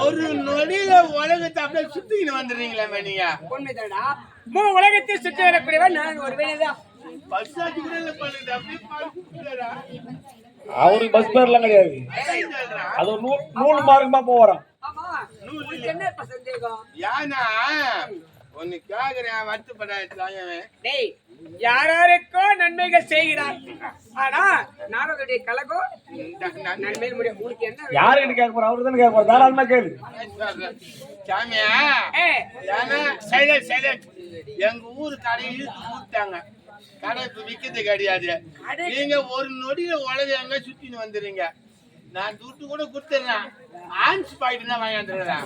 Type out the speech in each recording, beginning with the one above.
ஒரு நொடியில உலகத்தை அப்படியே சுத்திக்கிட்டு வந்துடுறீங்களா நீங்க? உண்மைதாடா, உலகத்தை சுற்றி வரக்கூடியவன் நான். ஒரு வேலைதான் அவருக்கு பஸ் பேர்லாம் கிடையாது. அது நூல் மார்க்கமா போறான். என்ன சந்தேகம்? யானா ஒன்னு கேக்குறேன், வருத்தப்படாது. யாராருக்கோ நன்மைகள் செய்கிறார், ஆனா நாரதுடைய கலகம் நன்மையில் முடியும். உங்களுக்கு என்ன? யாருன்னு கேட்க போற? அவரு தானே கேட்க போற. தாராளமா கேளு சாமியா. எங்க ஊரு கடையில் கூப்பிட்டாங்க. கடை விக்கிறது கிடையாது. நீங்க ஒரு நொடியில உலக சுத்தின்னு வந்துடுறீங்க. நான் துட்டு கூட கொடுத்துறேன். ஆன்ஸ் பாயிட்டு தான் வாங்கிடுறேன்.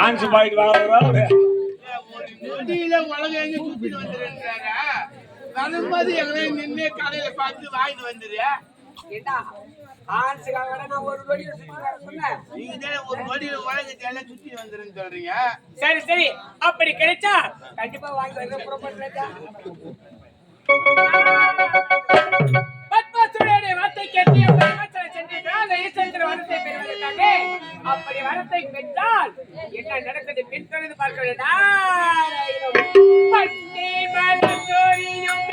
ஆன்ஸ் பாயிட்டு வாங்குறாரு. ஒரு நொடியில உலக எங்க சுத்தின்னு வந்துடுறாங்க. வரும்போது எங்களை நின்று கடையில பார்த்து வாங்கிட்டு வந்துரு. ஏண்டா ஆன்ஸுக்காக நான் ஒரு நொடியில சுத்தி வர சொன்னேன். நீங்க ஒரு நொடியில உலகத்தை எல்லாம் சுத்தி வந்துருன்னு சொல்றீங்க. சரி சரி, அப்படி கிடைச்சா கண்டிப்பா வாங்கி வர புறப்படுறேன். பத்மசுரனுடைய வார்த்தை கேட்டு சென்றால் ஈஸ்வரன் வரத்தை பெறுவதற்காக. அப்படி வரத்தை பெற்றால் என்ன நடக்குது பின்தொடர்ந்து பார்க்க வேண்டும். பட்டி மலத்தோரியும்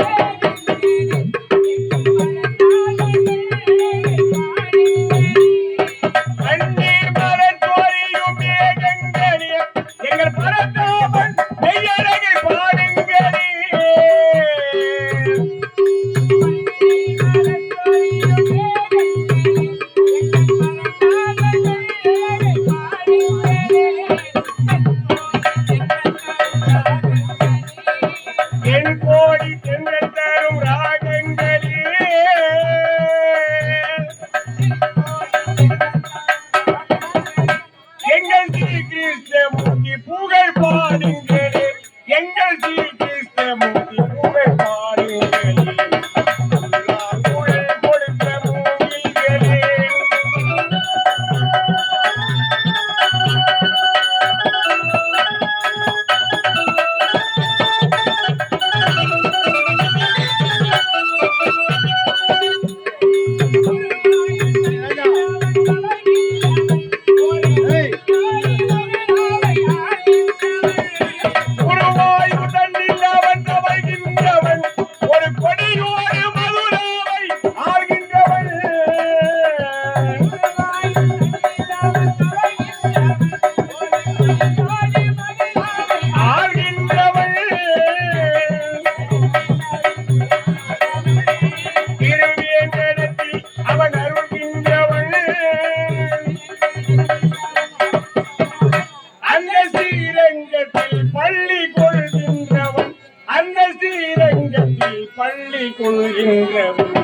பள்ளி கொள்கின்றவன்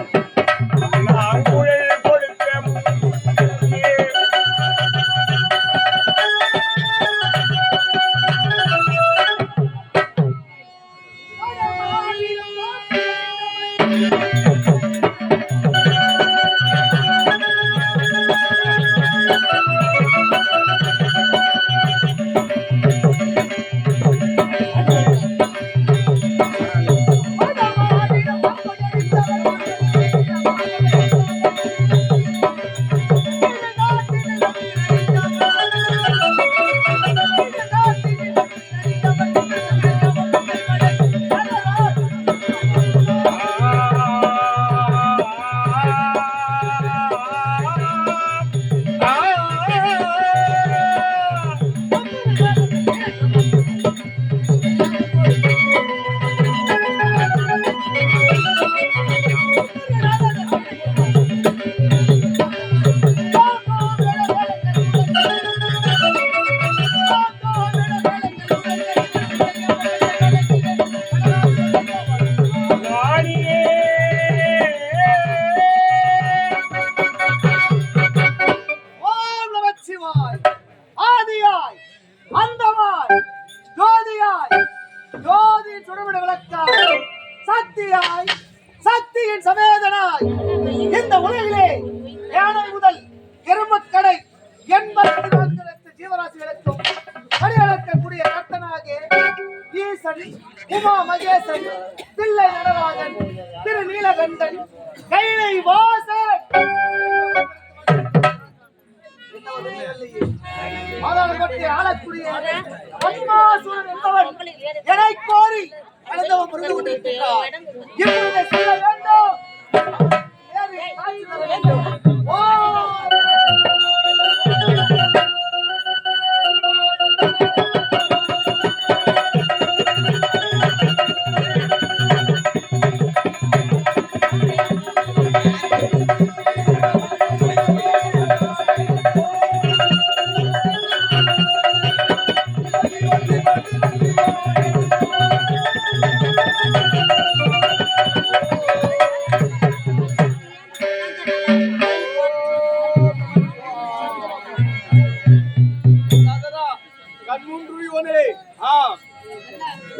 நான் குழல் கொடுத்த அம்மாசூரன் என்பவன் என்னை கோரி அழைத்தவன் புரிந்து கொண்டிருக்கிறார். இப்பொழுது சொல்ல வேண்டும். வேறு காட்சி தர வேண்டும். ஓ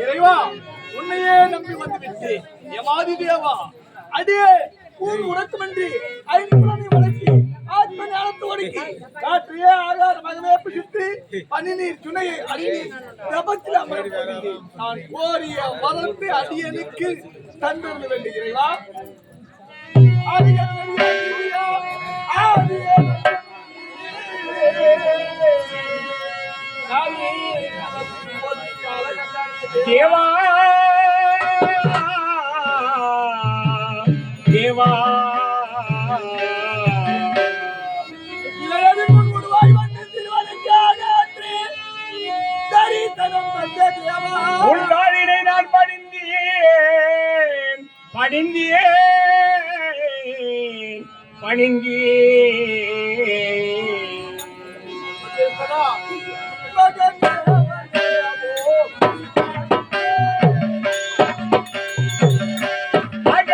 இறைவா, உன்னையே நம்பி வந்துவிட்டு எமாதி தேவா அடியே ஊர் உறக்கமின்றி ஐம்புலனை வளர்ச்சி ஆத்ம ஞானத்தை ஒடுக்கி காற்றையே ஆகாரமாகவே பிடித்து பனிநீர் துணையை அடிநீ பிரபத்தில் அமர்ந்து நான் கோரிய வளர்த்து அடியனுக்கு தந்தது வேண்டும் இறைவா. தேவா தேவா உள்ளாரினை நான் பணிந்தேன் பணிந்தேன்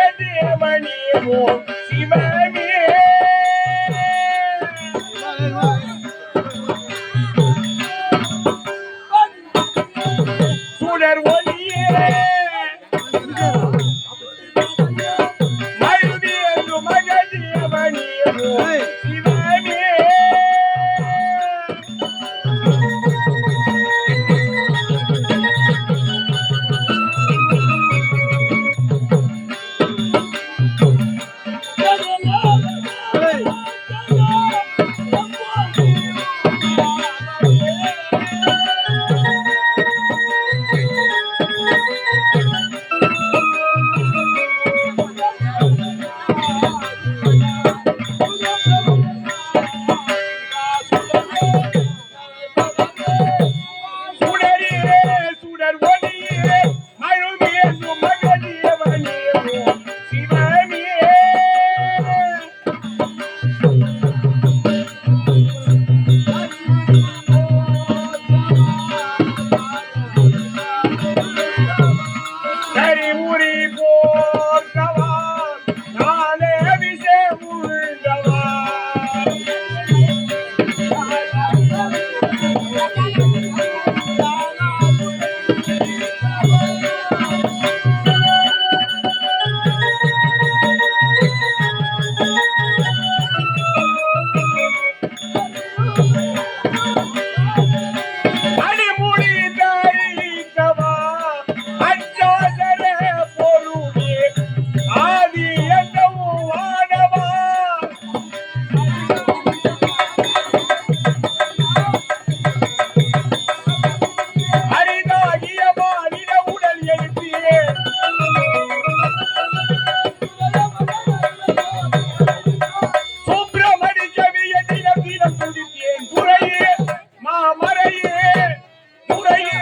அகதேவனியமோ சிவனே சுடர் ஒளியே மருவியது மகதேவனியமோ சிவனே சுடர் ஒளியே மருவியது மகதேவனியமோ சிவனே கரிமுறி போர்த்தவா நானே விஷமுள்ளவா அடிமுடி தாயிக்கவா அச்சாதர பொருளே ஆதி என்னவும் வாடவா அரிதாகிய மாநில உடல் எழுப்பியே சுப்பிரமணி கவிய தினம் தினம் துதித்தேன் துறையே மாமரையே துறையே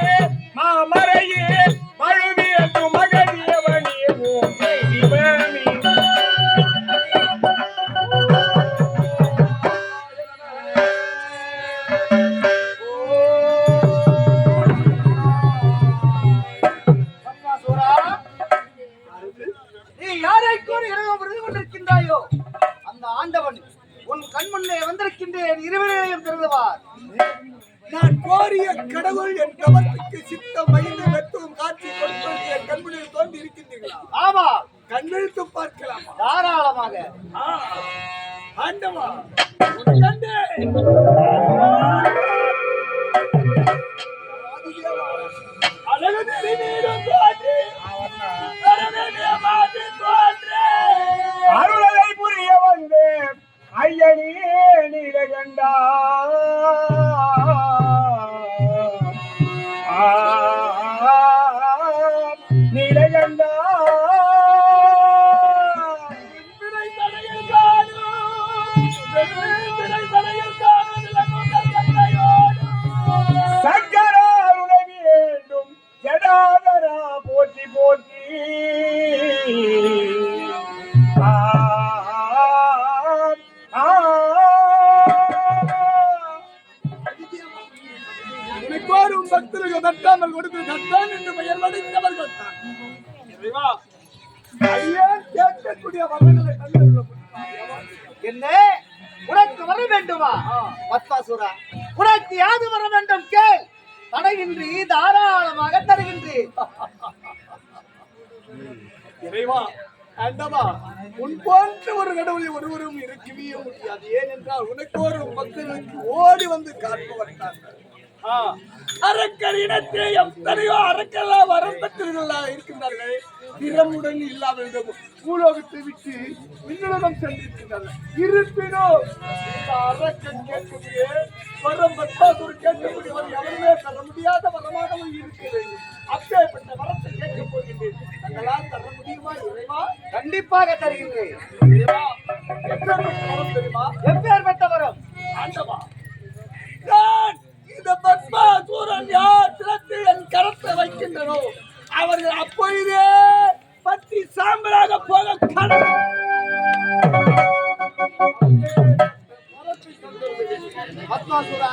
மாமரையே மழுவியது மகதேவனியமோ சிவனே நீ யாரை கூறி இறைவன் புரிந்து கொண்டிருக்கின்றாயோ அந்த ஆண்டவன் உன் கண் முன்னே வந்திருக்கின்றேன். இருவரையும் திறந்துவார். நான் கோரிய கடவுள் என் கவனத்துக்கு சித்த மகிழ்ந்து வெட்டுவும் காட்சி கொடுப்பது என் கண்முனில் தோன்றி இருக்கின்றீர்களா? ஆமா, கண்விழித்து பார்க்கலாமா? தாராளமாக. ஆண்டவா, உன் கண்டே. அழகு நெறி நீரும் தோன்றி, அரணே மாற்றி தோன்றே. அருளதை புரிய வந்தேன் ஐயனே நீலகண்டா சங்கரா உதவி வேண்டும் ஜடாதரா போற்றி போற்றி கோரும் பக்தர்கள் தட்டாமல் கொடுத்து தட்டான் என்று பெயர் வடித்தவர்கள் தான். இறைவா, அடியேன் கேட்கக்கூடிய வரங்களை தந்தருள முடியுமா? என்ன உனக்கு வர வேண்டுமா பத்மாசுரா? உனக்கு யாது வர வேண்டும் கேள், தடையின்றி தாராளமாக தருகின்றேன். இறைவா, ஆண்டவா, உன் போன்ற ஒரு கடவுளை ஒருவரும் இருக்கவே முடியாது. ஏனென்றால் உனக்கு ஒரு பக்தர்களுக்கு ஓடி வந்து காட்டுவர் தான். அரக்கர் இனத்திலே எத்தனையோ அரக்கெல்லாம் வரம் பெற்றவர்களாக இருக்கின்றார்கள். திறமுடன் இல்லாமல் பூலோகத்தை விட்டு விண்ணுலகம் சென்றிருக்கின்றார்கள். இருப்பினும் இந்த அரக்கன் கேட்கக்கூடிய வரம் பத்தாதூர் கேட்கக்கூடிய எவருமே தர முடியாத வரமாகவும் இருக்கிறது. அப்பேற்பட்ட வரத்தை கேட்கப் போகின்றேன். தங்களால் தர முடியுமா இறைவா? கண்டிப்பாக தருகின்றேன். இறைவா, எப்பேற்பட்ட வரம் தெரியுமா? எப்பேற்பட்ட வரம்? ஆண்டவா, நான் இந்த பத்மாசூரன் யார் சிரத்தில் என் கரத்தை வைக்கின்றனோ அவர்கள் அப்பொழுதே பற்றி சாம்பலாக போக பத்மாசுரா,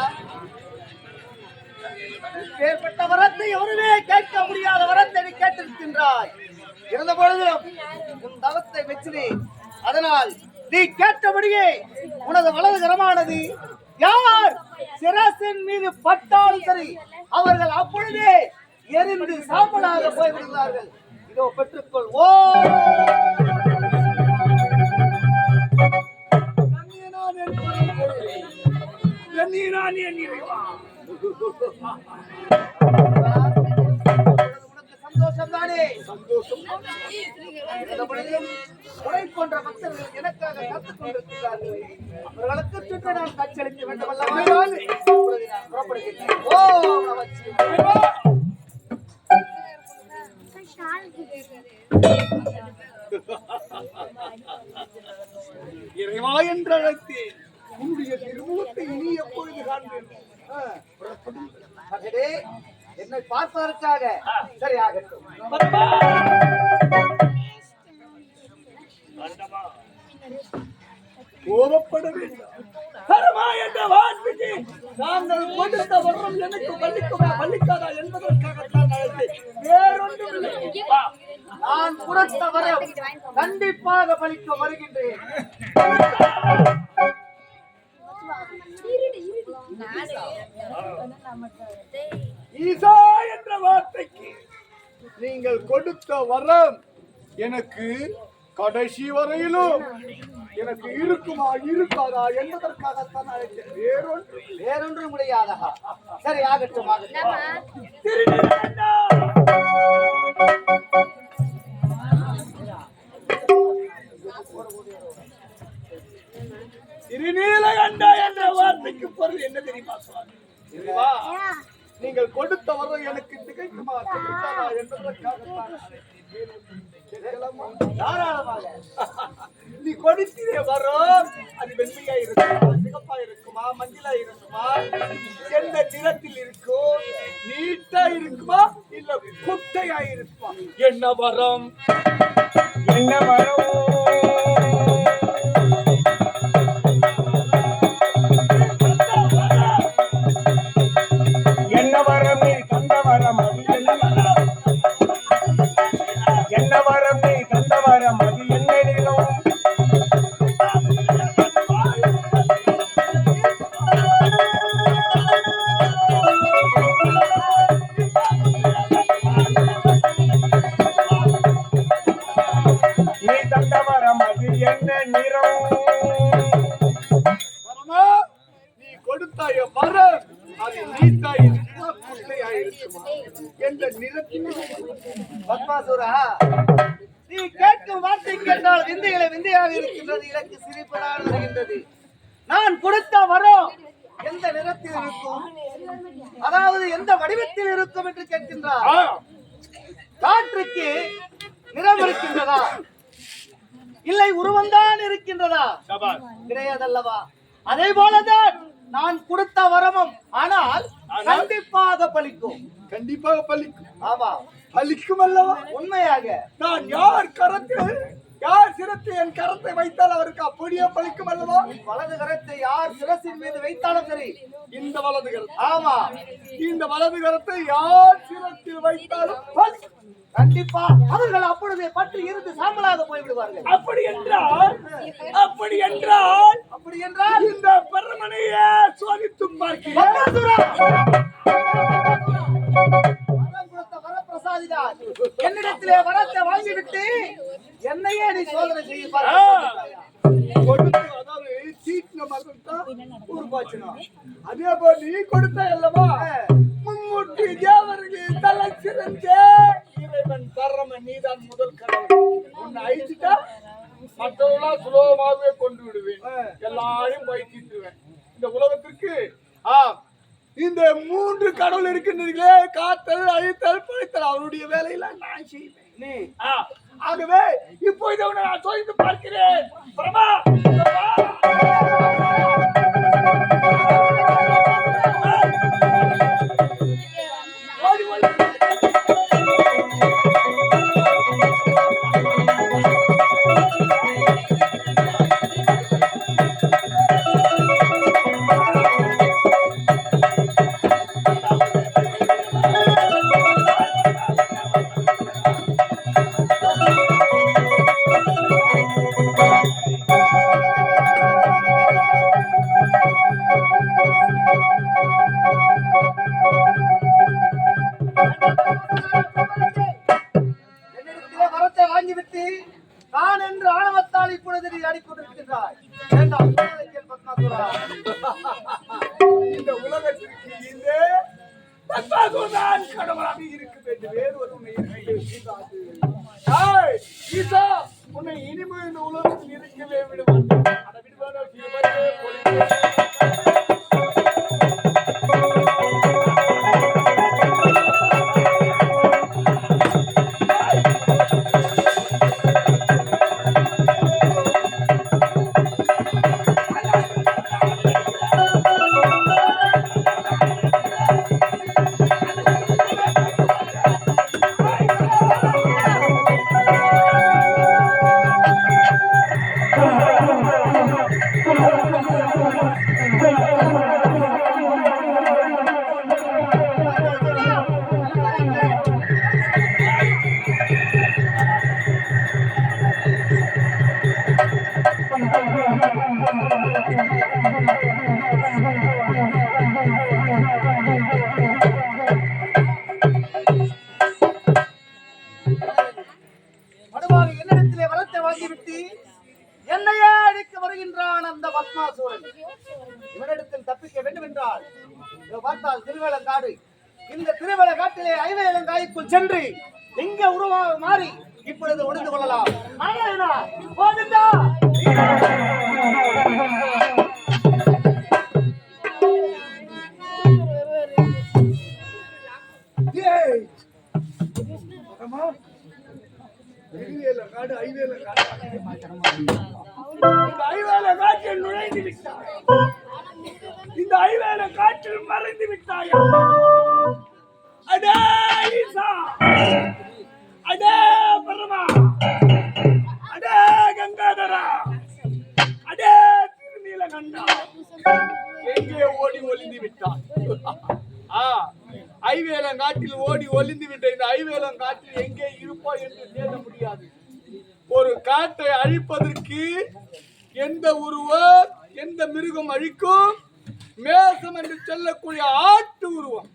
ஏற்பட்ட வரத்தை எவருமே கேட்க முடியாத வரத்தை நீ கேட்டிருக்கின்றாய். இருந்த பொழுதிலும் உன் தவத்தை வெற்றினேன். அதனால் நீ கேட்டபடியே உனது வலது கரமானது யார் சிரசின் மீது பட்டாலும் சரி அவர்கள் அப்பொழுதே எரிந்து சாம்பலாக போய்விடுகிறார்கள். இதோ பெற்றுக்கொள். ஓ உனக்கு சந்தோஷம் தானே? சந்தோஷம். உரை போன்ற பக்தர்கள் எனக்காக காத்துக் கொண்டிருக்கிறார்கள். அவர்களுக்கு சுற்று நான் காட்சியளிக்க வேண்டும் அல்லவா? நான் புறப்படுகிறேன். ஓ நமச்சிவாய. இறைவா என்று அழைத்தேன். உன்னுடைய திருமுகத்தை இனி எப்பொழுது காண்பேன்? மகனே, என்னை பார்ப்பதற்காக சரி ஆகட்டும். கோபப்பட வேண்டாம். தரமா என்ற வார்த்தைக்கு நாங்கள் கொடுத்த வரம் எனக்கு பள்ளிக்குமா பள்ளிக்காதா என்பதற்காகத்தான் அழைத்தேன். வேறொன்றும் இல்லை. நான் கொடுத்த வரம் கண்டிப்பாக பலிக்க வருகின்றேன். ஈசா என்ற வார்த்தைக்கு நீங்கள் கொடுத்த வரம் எனக்கு கடைசி வரையிலும் எனக்கு இருக்குமா இருக்காதா என்பதற்காகத்தான் அழைத்தேன். வேறொன்று முடியாதா? சரி ஆகட்டும் ஆகட்டும். திருநீலகண்டா என்ற வார்த்தைக்கு பொருள் என்ன தெரியுமா சுவாமி? இல்லையா? நீங்கள் கொடுத்த வரம் எனக்கு திகைக்குமா திகைக்காதா என்பதற்காகத்தான் தாராளமாக. நீ கொடுத்திலே வரும் அது வெண்மையா இருக்குமா சிகப்பா இருக்குமா மஞ்சளா இருக்குமா எந்த நிறத்தில் இருக்கும் நீட்டா இருக்குமா இல்ல குட்டையா இருக்குமா? என்ன வரம்? என்ன வரும்? என்ன வரம் நீ தந்த வரம் அது என்ன வரம்? என்ன வரம் நீ தந்த வரம் அது என்ன நிலம்? நீ தந்த வரம் அது என்ன நிறம்? வரமா நீ கொடுத்தாய வரம் அது நீட்டா இருக்குமா குட்டையா இருக்குமா எந்த நிறத்தில் பத்மாசுரா, நீ கேட்கும் வார்த்தை கேட்டால் விந்தைகளை விந்தையாக இருக்கின்றது. எனக்கு சிரிப்பதாக வருகின்றது. நான் கொடுத்த வரம் எந்த நிறத்தில் இருக்கும், அதாவது எந்த வடிவத்தில் இருக்கும் என்று கேட்கின்றார். காற்றுக்கு நிறம் இருக்கின்றதா? இல்லை உருவம்தான் இருக்கின்றதா? கிடையாதல்லவா? அதே போலதான் நான் கொடுத்த வரமும் ஆனால் கண்டிப்பாக பலிக்கும். கண்டிப்பாக பலிக்கும். ஆமா, பலிக்கும் அல்லவா? உண்மையாக நான் யார் சிரத்தை என் கரத்தை வைத்தால் அவருக்கு அப்படியே பலிக்கும் அல்லவா? வலது கரத்தை யார் சிரசின் மீது வைத்தாலும் சரி. இந்த வலது கரத்தை? ஆமா, இந்த வலது கரத்தை யார் சிரத்தில் வைத்தாலும் பலிக்கும். கண்டிப்பா அவர்கள் அப்பொழுதே பற்றி இருந்து சாம்பலாக போய்விடுவார்கள். அப்படி என்றால் இந்த பரமனையே சோதித்து பார்க்கிறேன். வரப்பிரசாதிதான் என்னிடத்திலே வரத்தை வாங்கிவிட்டு என்னையே நீ சோதனை செய்ய அதாவது சீட்டின மகன்தான் ஒரு பாச்சனா. அதே போல நீ கொடுத்த அல்லவா மும்மூர்த்தி தேவர்கள் தலை சிறந்தே இறைவன் பரமன் நீதான் முதல் கடவுள். உன்னை அழிச்சுட்டா மற்றவர்களா சுலபமாகவே கொண்டு விடுவேன், எல்லாரையும் பயிற்சித்துவேன். இந்த உலகத்திற்கு இந்த 3 கடவுள் இருக்கின்றீர்களே, காத்தல் அழித்தல் பழித்தல், அவருடைய வேலையில நான் செய்வேன். ஆகவே இப்போ இதை நான் சோதித்து பார்க்கிறேன். பிரமா என்னிடத்திலே வரத்தை வாங்கிவிட்டு நான் என்று ஆணவத்தால் இப்பொழுது நீ ஆடிக்கொண்டிருக்கின்றாய். வேண்டாம் பத்மாசுரா. இந்த உலகத்திற்கு இந்த பத்மாசுரன் கடவுளாக இருக்க வேண்டும், வேறு ஒரு ஈசா உன்னை இனிமே இந்த உலகத்தில் இருக்கவே விடுவான். அதை விடுவான என்னிடத்திலே வரத்தை வாங்கிவிட்டு என்னையே அடிக்க வருகின்றான் அந்த பத்மாசுரன். இவனிடத்தில் தப்பிக்க வேண்டும் என்றால் பார்த்தால் திருவேலங்காடு. இந்த திருவேலங்காட்டிலே ஐவேலங்காய்க்குள் சென்று எங்க உருவாக மாறி இப்பொழுது ஒளிந்து கொள்ளலாம். போதுண்டா இந்த ஐவேல காற்றில் மறைந்து விட்டாயா? அடே ஈசா, அடே பரமா, அடே கங்காதரா, அடே திருநீலகண்டா, எங்கே ஓடி ஒளிந்து விட்டான்? ஐவேலங்காட்டில் ஓடி ஒளிந்து விட்ட இந்த ஐவேலங்காட்டில் எங்கே இருப்போ என்று தேட முடியாது. ஒரு காட்டை அழிப்பதற்கு எந்த உருவம், எந்த மிருகம் அழிக்கும்? மேசம் என்று சொல்லக்கூடிய ஆட்டு உருவம்.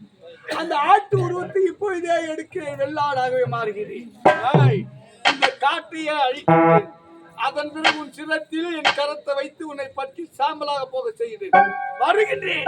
அந்த ஆட்டு உருவத்தை இப்பொழுதே எடுக்க வெள்ளாடாகவே மாறுகிறேன். இந்த காட்டையே அழிக்கிறேன். அதன் பிறகு உன் சிரத்தில் என் கரத்தை வைத்து உன்னை பற்றி சாம்பலாக போக செய்கிறேன். வருகின்றேன்.